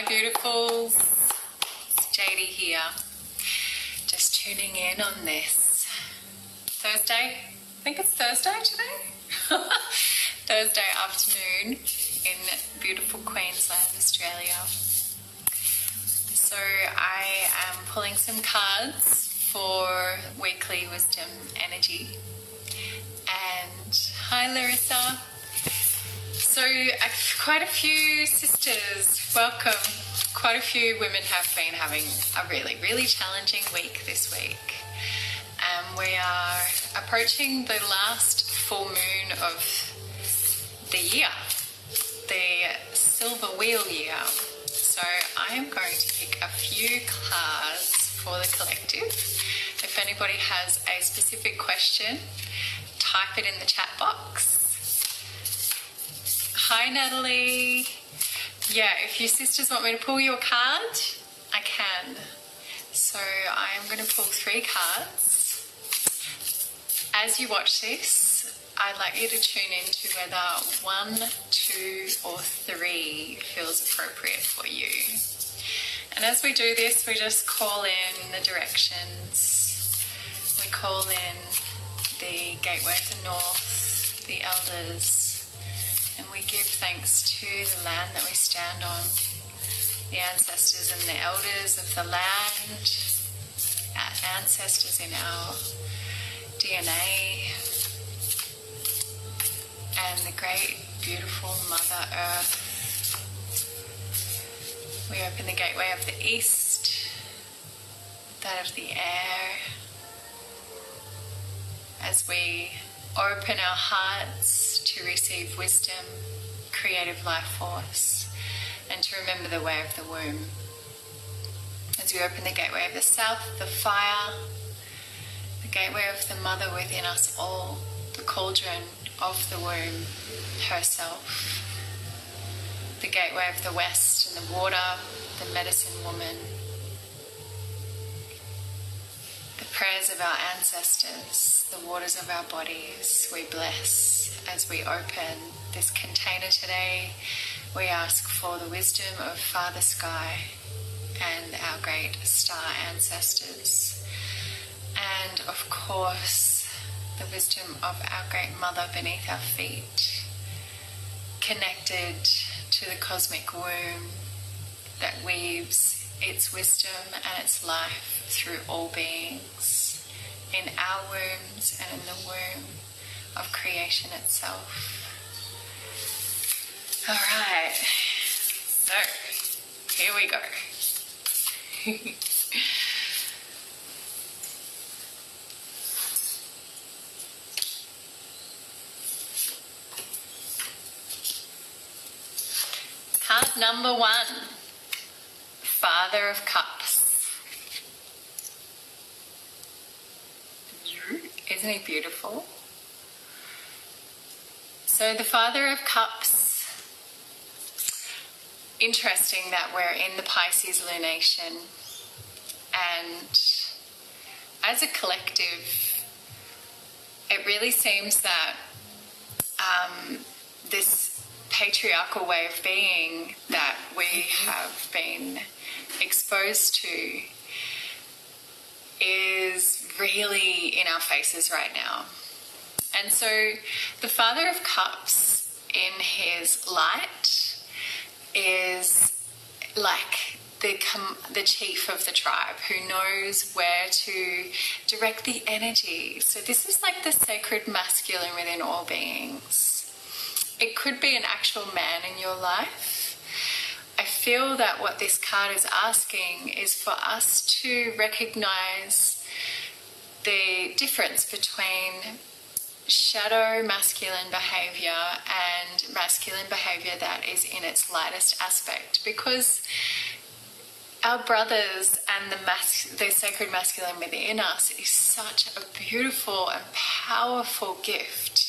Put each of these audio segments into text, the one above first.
Hi beautifuls, it's Jadee here, just tuning in on this Thursday, I think it's Thursday today, Thursday afternoon in beautiful Queensland, Australia. So I am pulling some cards for weekly wisdom energy. And hi Larissa. So quite a few sisters, welcome. Quite a few women have been having a really challenging week this week. We are approaching the last full moon of the year, the silver wheel year. So I am going to pick a few cards for the collective. If anybody has a specific question, type it in the chat box. Hi Natalie. Yeah, if you sisters want me to pull your card, I can. So I am going to pull 3 cards. As you watch this, I'd like you to tune into whether 1, 2 or 3 feels appropriate for you. And as we do this, we just call in the directions. We call in the gateway of the north, the elders, and we give thanks to the land that we stand on, the ancestors and the elders of the land, our ancestors in our DNA, and the great, beautiful Mother Earth. We open the gateway of the east, that of the air, as we open our hearts to receive wisdom, creative life force, and to remember the way of the womb. As we open the gateway of the south, the fire, the gateway of the mother within us all, the cauldron of the womb herself, the gateway of the west and the water, the medicine woman, the prayers of our ancestors, the waters of our bodies, we bless as we open this container today. We ask for the wisdom of Father Sky and our great star ancestors, and of course the wisdom of our great mother beneath our feet, connected to the cosmic womb that weaves its wisdom and its life through all beings, in our wombs and in the womb of creation itself. Alright, so here we go. Card number 1, Father of Cups. Isn't he beautiful? So the Father of Cups, interesting that we're in the Pisces lunation, and as a collective, it really seems that this patriarchal way of being that we have been exposed to is really in our faces right now. And so the Father of Cups in his light is like the chief of the tribe who knows where to direct the energy. So this is like the sacred masculine within all beings. It could be an actual man in your life. I feel that what this card is asking is for us to recognize the difference between shadow masculine behavior and masculine behavior that is in its lightest aspect, because our brothers and the sacred masculine within us is such a beautiful and powerful gift.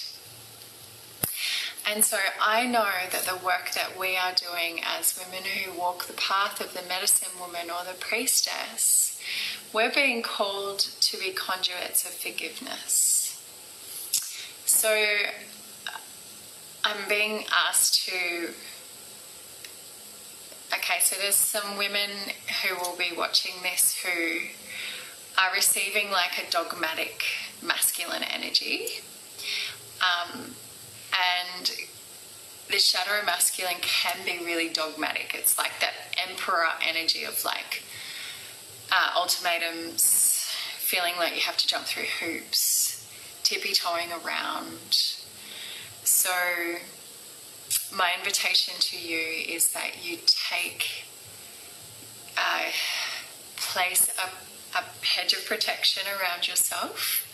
And so I know that the work that we are doing as women who walk the path of the medicine woman or the priestess, we're being called to be conduits of forgiveness. So I'm being asked to Okay, so there's some women who will be watching this who are receiving like a dogmatic masculine energy. And the shadow masculine can be really dogmatic. It's like that emperor energy of like ultimatums, feeling like you have to jump through hoops, tippy-toeing around. So my invitation to you is that you place a hedge of protection around yourself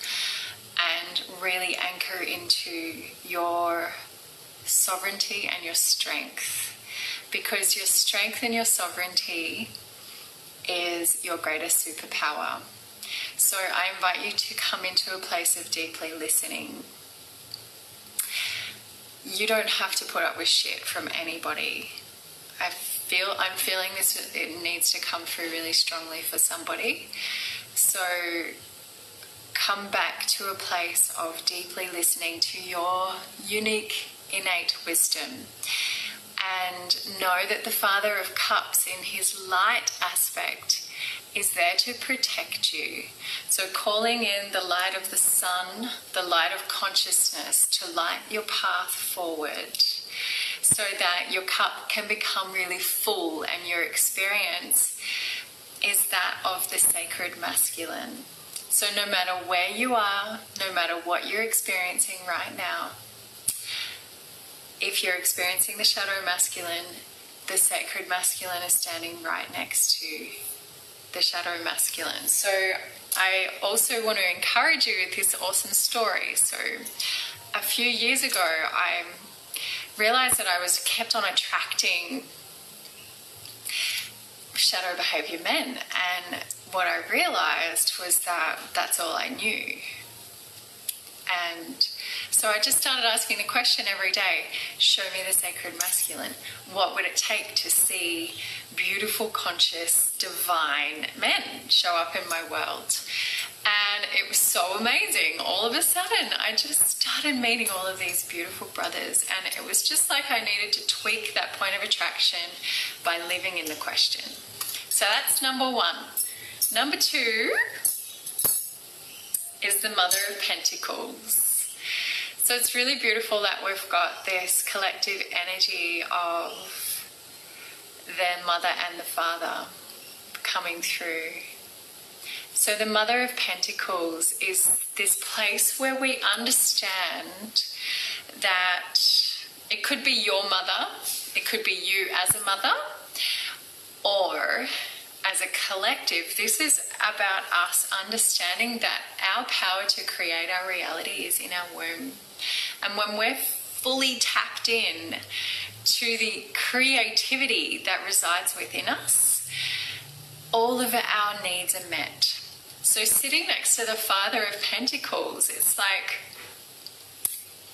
and really anchor into your sovereignty and your strength, because your strength and your sovereignty is your greatest superpower. So I invite you to come into a place of deeply listening. You don't have to put up with shit from anybody. I'm feeling this, it needs to come through really strongly for somebody. So come back to a place of deeply listening to your unique, innate wisdom. And know that the Father of Cups in his light aspect is there to protect you. So calling in the light of the sun, the light of consciousness to light your path forward, so that your cup can become really full and your experience is that of the sacred masculine. So no matter where you are, no matter what you're experiencing right now, if you're experiencing the shadow masculine, the sacred masculine is standing right next to the shadow masculine. So I also want to encourage you with this awesome story. So a few years ago, I realized that I was kept on attracting shadow behavior men, and what I realized was that that's all I knew. And so I just started asking the question every day, show me the sacred masculine. What would it take to see beautiful, conscious, divine men show up in my world? And it was so amazing. All of a sudden, I just started meeting all of these beautiful brothers, and it was just like I needed to tweak that point of attraction by living in the question. So that's number one. Number two is the Mother of Pentacles. So it's really beautiful that we've got this collective energy of the Mother and the Father coming through. So the Mother of Pentacles is this place where we understand that it could be your mother, it could be you as a mother, or as a collective. This is about us understanding that our power to create our reality is in our womb. And when we're fully tapped in to the creativity that resides within us, all of our needs are met. So sitting next to the Father of Pentacles, it's like,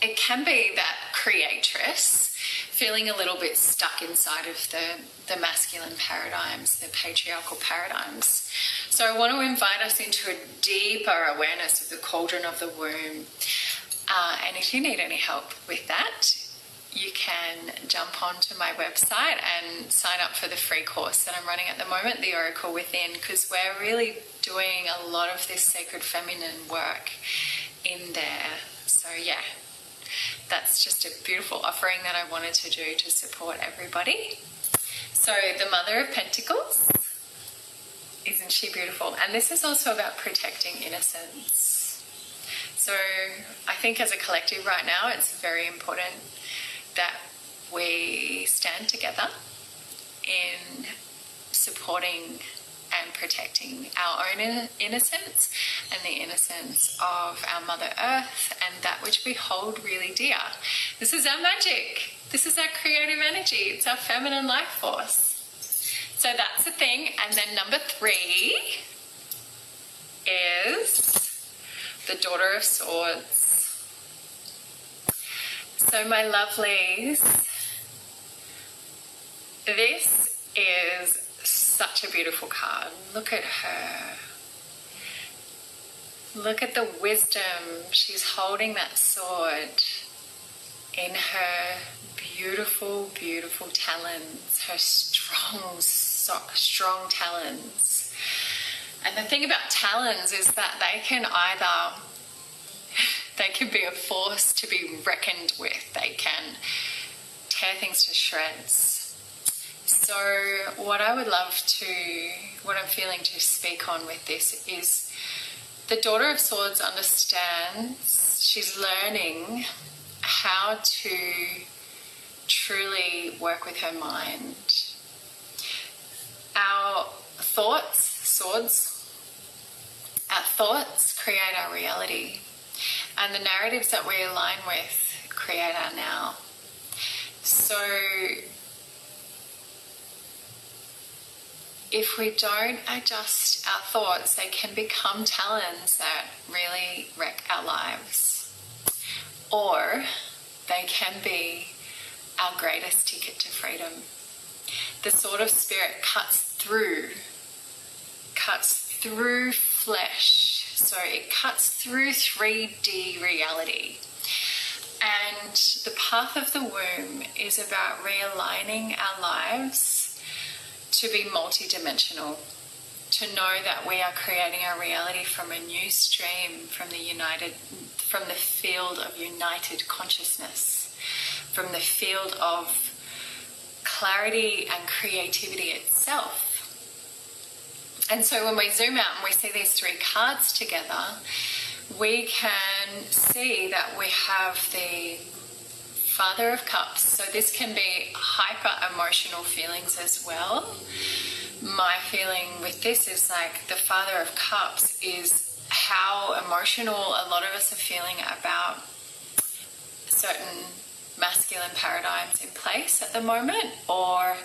it can be that creatress feeling a little bit stuck inside of the masculine paradigms, the patriarchal paradigms. So I want to invite us into a deeper awareness of the cauldron of the womb. And if you need any help with that, you can jump onto my website and sign up for the free course that I'm running at the moment, The Oracle Within, because we're really doing a lot of this sacred feminine work in there. So yeah, that's just a beautiful offering that I wanted to do to support everybody. So the Mother of Pentacles, isn't she beautiful? And this is also about protecting innocence. So I think as a collective right now, it's very important that we stand together in supporting and protecting our own innocence and the innocence of our Mother Earth and that which we hold really dear. This is our magic. This is our creative energy. It's our feminine life force. So that's the thing. And then number 3 is the Daughter of Swords. So my lovelies, this is such a beautiful card. Look at her. Look at the wisdom. She's holding that sword in her beautiful, beautiful talons, her strong talons. And the thing about talons is that they can be a force to be reckoned with. They can tear things to shreds. So what I'm feeling to speak on with this is the Daughter of Swords understands, she's learning how to truly work with her mind. Our thoughts create our reality, and the narratives that we align with create our now. So if we don't adjust our thoughts, they can become talons that really wreck our lives. Or they can be our greatest ticket to freedom. The sword of spirit cuts through flesh. So it cuts through 3D reality. And the path of the womb is about realigning our lives to be multidimensional, to know that we are creating our reality from a new stream, from the field of united consciousness, from the field of clarity and creativity itself. And so when we zoom out and we see these three cards together, we can see that we have the Father of Cups. So this can be hyper emotional feelings as well. My feeling with this is like the Father of Cups is how emotional a lot of us are feeling about certain masculine paradigms in place at the moment, or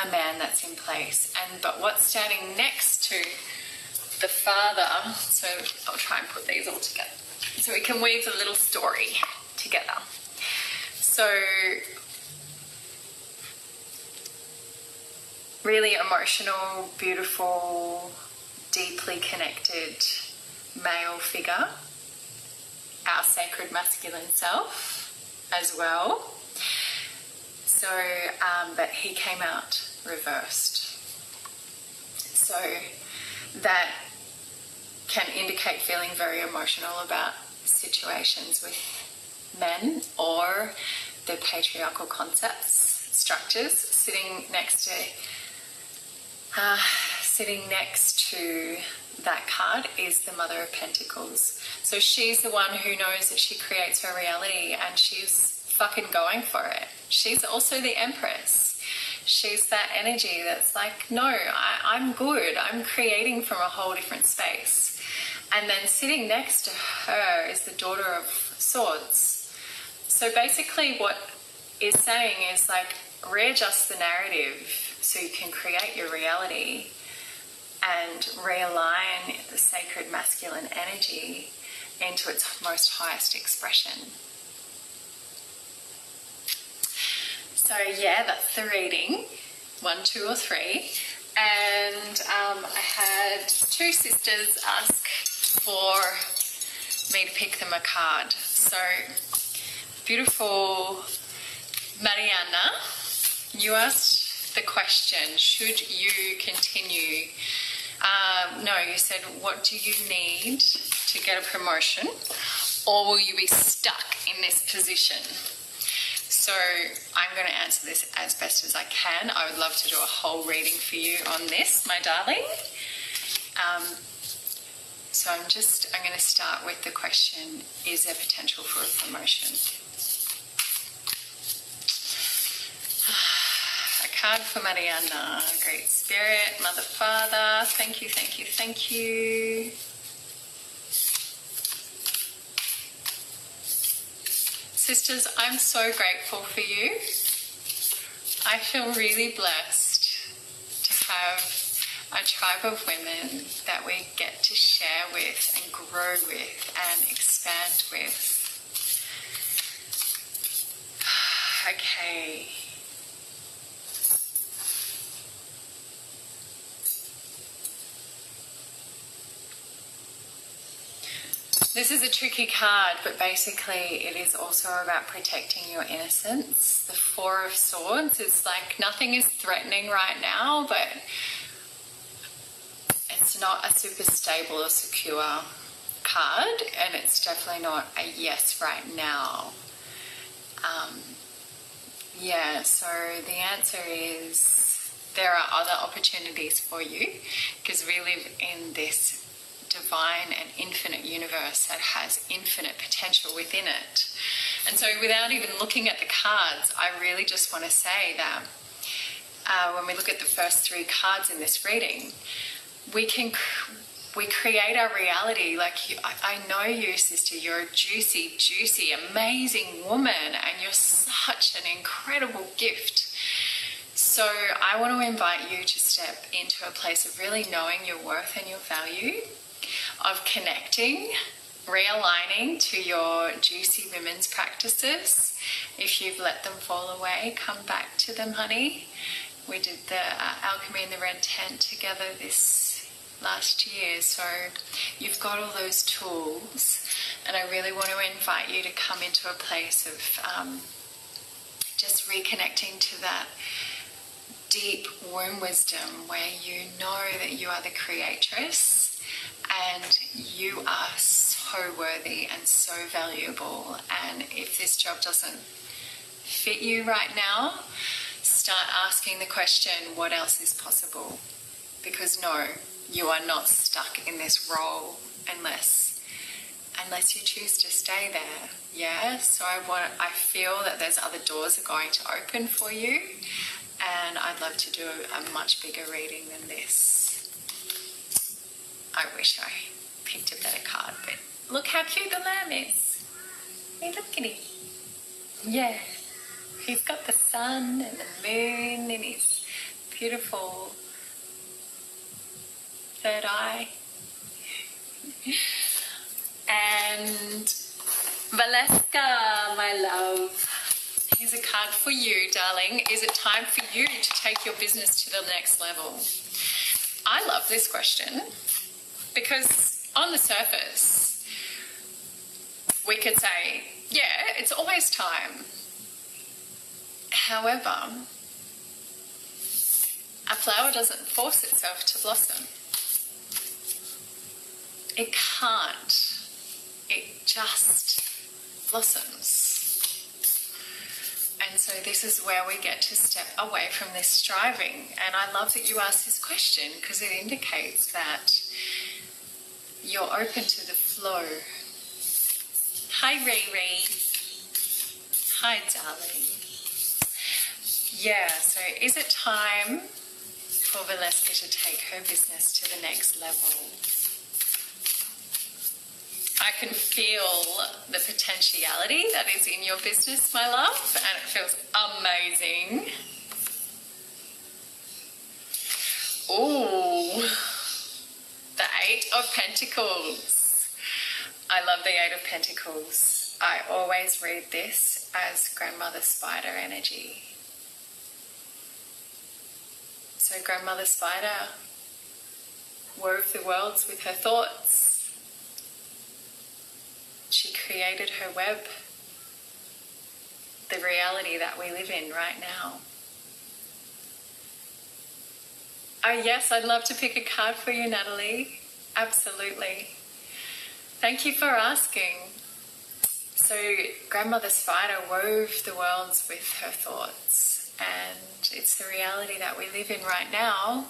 a man that's in place. But what's standing next to the Father, so I'll try and put these all together so we can weave a little story together. So really emotional, beautiful, deeply connected male figure, our sacred masculine self as well. So, but he came out reversed. So that can indicate feeling very emotional about situations with men or the patriarchal concepts, structures. Sitting next to that card is the Mother of Pentacles. So she's the one who knows that she creates her reality, and she's fucking going for it. She's also the Empress. She's that energy that's like, no, I'm good. I'm creating from a whole different space. And then sitting next to her is the Daughter of Swords. So basically what it's saying is like, readjust the narrative so you can create your reality and realign the sacred masculine energy into its most highest expression. So yeah, that's the reading, 1, 2 or 3. And I had 2 sisters ask for me to pick them a card. So beautiful Mariana, you asked the question, should you continue? No, you said, what do you need to get a promotion, or will you be stuck in this position? So I'm going to answer this as best as I can. I would love to do a whole reading for you on this, my darling. So I'm going to start with the question, is there potential for a promotion? A card for Mariana. Great Spirit, Mother, Father, thank you, thank you, thank you. Sisters, I'm so grateful for you. I feel really blessed to have a tribe of women that we get to share with and grow with and expand with. Okay. This is a tricky card, but basically it is also about protecting your innocence. The Four of Swords is like nothing is threatening right now, but it's not a super stable or secure card, and it's definitely not a yes right now. Yeah, so the answer is there are other opportunities for you, because we live in this divine and infinite universe that has infinite potential within it. And so without even looking at the cards, I really just want to say that when we look at the first three cards in this reading, we create our reality. Like, I know you, sister, you're a juicy, amazing woman, and you're such an incredible gift. So I want to invite you to step into a place of really knowing your worth and your value, of connecting, realigning to your juicy women's practices. If you've let them fall away, come back to them, honey. We did the Alchemy in the Red Tent together this last year, so you've got all those tools, and I really want to invite you to come into a place of just reconnecting to that deep womb wisdom, where you know that you are the creatress and you are so worthy and so valuable. And if this job doesn't fit you right now, start asking the question, what else is possible? Because no, you are not stuck in this role unless you choose to stay there. Yeah, so I feel that there's other doors are going to open for you, and I'd love to do a much bigger reading than this. I wish I picked a better card, but look how cute the lamb is. Hey, look at him. Yeah, he's got the sun and the moon and his beautiful third eye. And Valeska, my love, here's a card for you, darling. Is it time for you to take your business to the next level? I love this question, because on the surface, we could say, yeah, it's always time. However, a flower doesn't force itself to blossom. It can't. It just blossoms. And so this is where we get to step away from this striving. And I love that you asked this question, because it indicates that you're open to the flow. Hi, Riri. Hi, darling. Yeah, so is it time for Valeska to take her business to the next level? I can feel the potentiality that is in your business, my love, and it feels amazing. Ooh, the Eight of Pentacles. I love the Eight of Pentacles. I always read this as Grandmother Spider energy. So Grandmother Spider wove the worlds with her thoughts. She created her web, the reality that we live in right now. Oh yes, I'd love to pick a card for you, Natalie. Absolutely. Thank you for asking. So Grandmother Spider wove the worlds with her thoughts, and it's the reality that we live in right now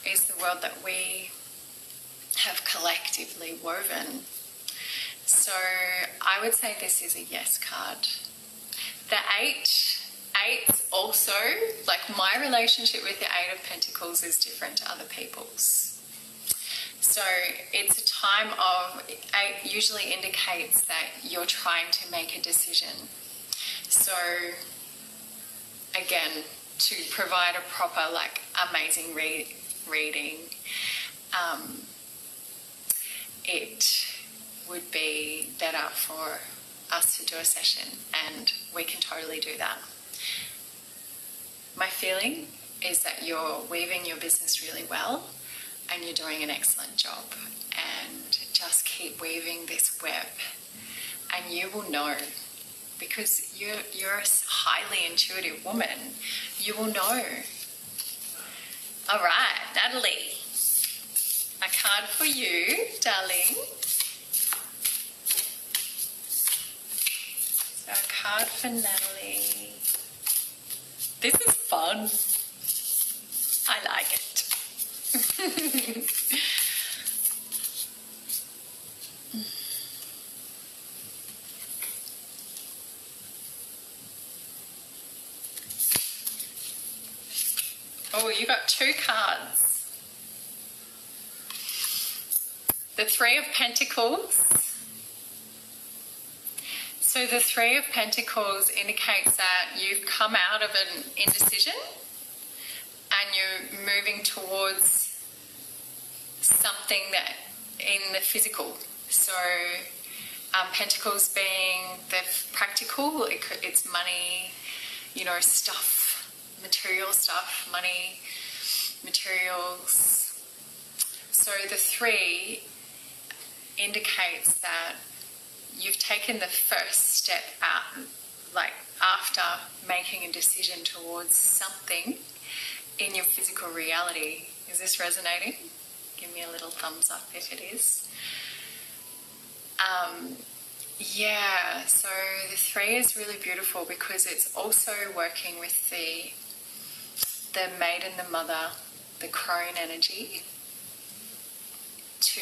is the world that we have collectively woven. So I would say this is a yes card. The eights also, like my relationship with the Eight of Pentacles is different to other people's. So it's a time of, eight usually indicates that you're trying to make a decision. So again, to provide a proper, like, amazing reading, it would be better for us to do a session, and we can totally do that. My feeling is that you're weaving your business really well and you're doing an excellent job, and just keep weaving this web, and you will know, because you're a highly intuitive woman. You will know. All right, Natalie, a card for you, darling. So a card for Natalie. This is fun. I like it. Oh, you got two cards. The Three of Pentacles. So the Three of Pentacles indicates that you've come out of an indecision and you're moving towards something that in the physical. So Pentacles being the practical, it's money, stuff. Material stuff, money, materials. So the three indicates that you've taken the first step out, like after making a decision towards something in your physical reality. Is this resonating? Give me a little thumbs up if it is. Yeah, so the three is really beautiful because it's also working with the maiden, the mother, the crone energy to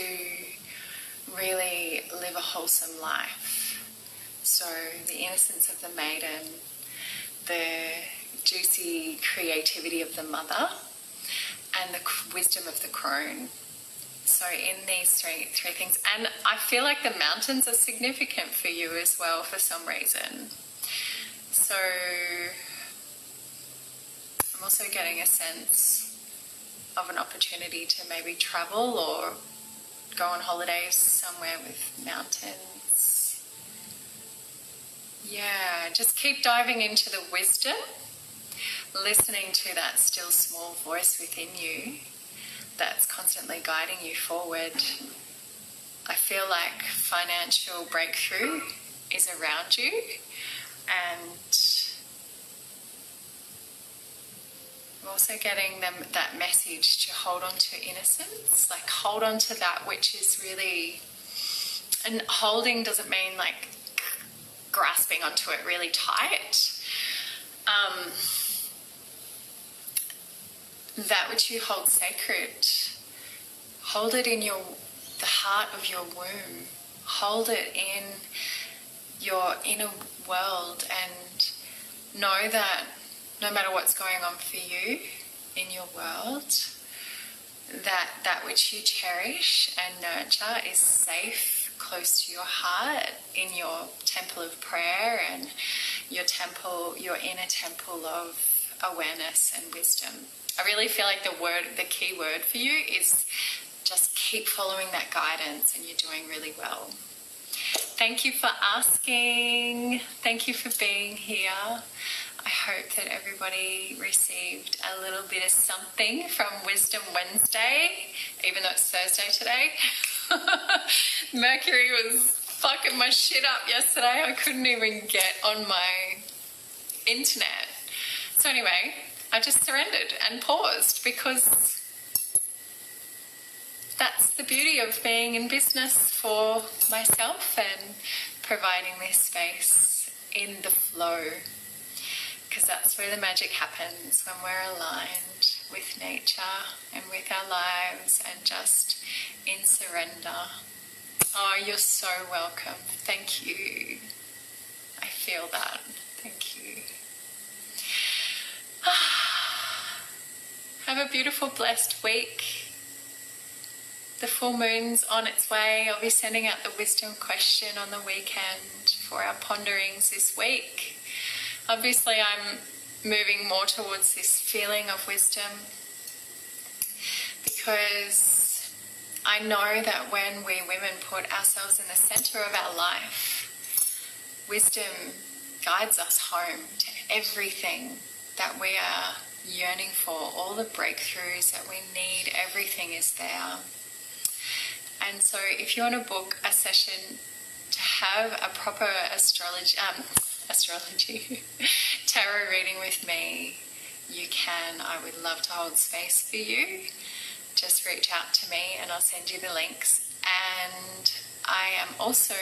really live a wholesome life. So the innocence of the maiden, the juicy creativity of the mother, and the wisdom of the crone. So in these three things, and I feel like the mountains are significant for you as well for some reason. So I'm also getting a sense of an opportunity to maybe travel or go on holidays somewhere with mountains. Yeah, just keep diving into the wisdom, listening to that still small voice within you that's constantly guiding you forward. I feel like financial breakthrough is around you, and I'm also getting that message to hold on to innocence, like hold on to that which is really, and holding doesn't mean like grasping onto it really tight. That which you hold sacred, hold it in the heart of your womb, hold it in your inner world, and know that no matter what's going on for you in your world, that which you cherish and nurture is safe, close to your heart, in your temple of prayer and your inner temple of awareness and wisdom. I really feel like the key word for you is just keep following that guidance, and you're doing really well. Thank you for asking. Thank you for being here. I hope that everybody received a little bit of something from Wisdom Wednesday, even though it's Thursday today. Mercury was fucking my shit up yesterday. I couldn't even get on my internet. So anyway, I just surrendered and paused because that's the beauty of being in business for myself and providing this space in the flow, because that's where the magic happens, when we're aligned with nature and with our lives and just in surrender. Oh, you're so welcome. Thank you. I feel that. Thank you. Have a beautiful, blessed week. The full moon's on its way. I'll be sending out the wisdom question on the weekend for our ponderings this week. Obviously, I'm moving more towards this feeling of wisdom because I know that when we women put ourselves in the center of our life, wisdom guides us home to everything that we are yearning for, all the breakthroughs that we need, everything is there. And so if you want to book a session to have a proper astrology tarot reading with me, you can. I would love to hold space for you. Just reach out to me and I'll send you the links. And I am also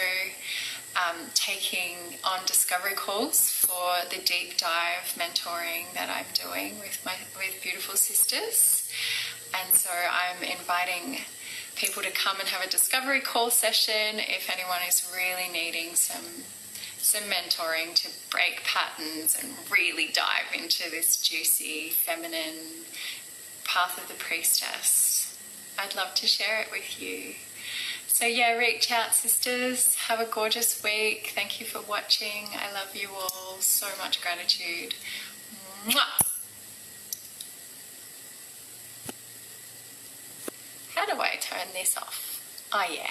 taking on discovery calls for the deep dive mentoring that I'm doing with beautiful sisters. And so I'm inviting people to come and have a discovery call session if anyone is really needing some mentoring to break patterns and really dive into this juicy feminine path of the priestess. I'd love to share it with you. So yeah, reach out, sisters. Have a gorgeous week. Thank you for watching. I love you all. So much gratitude. Mwah! How do I turn this off? Oh yeah.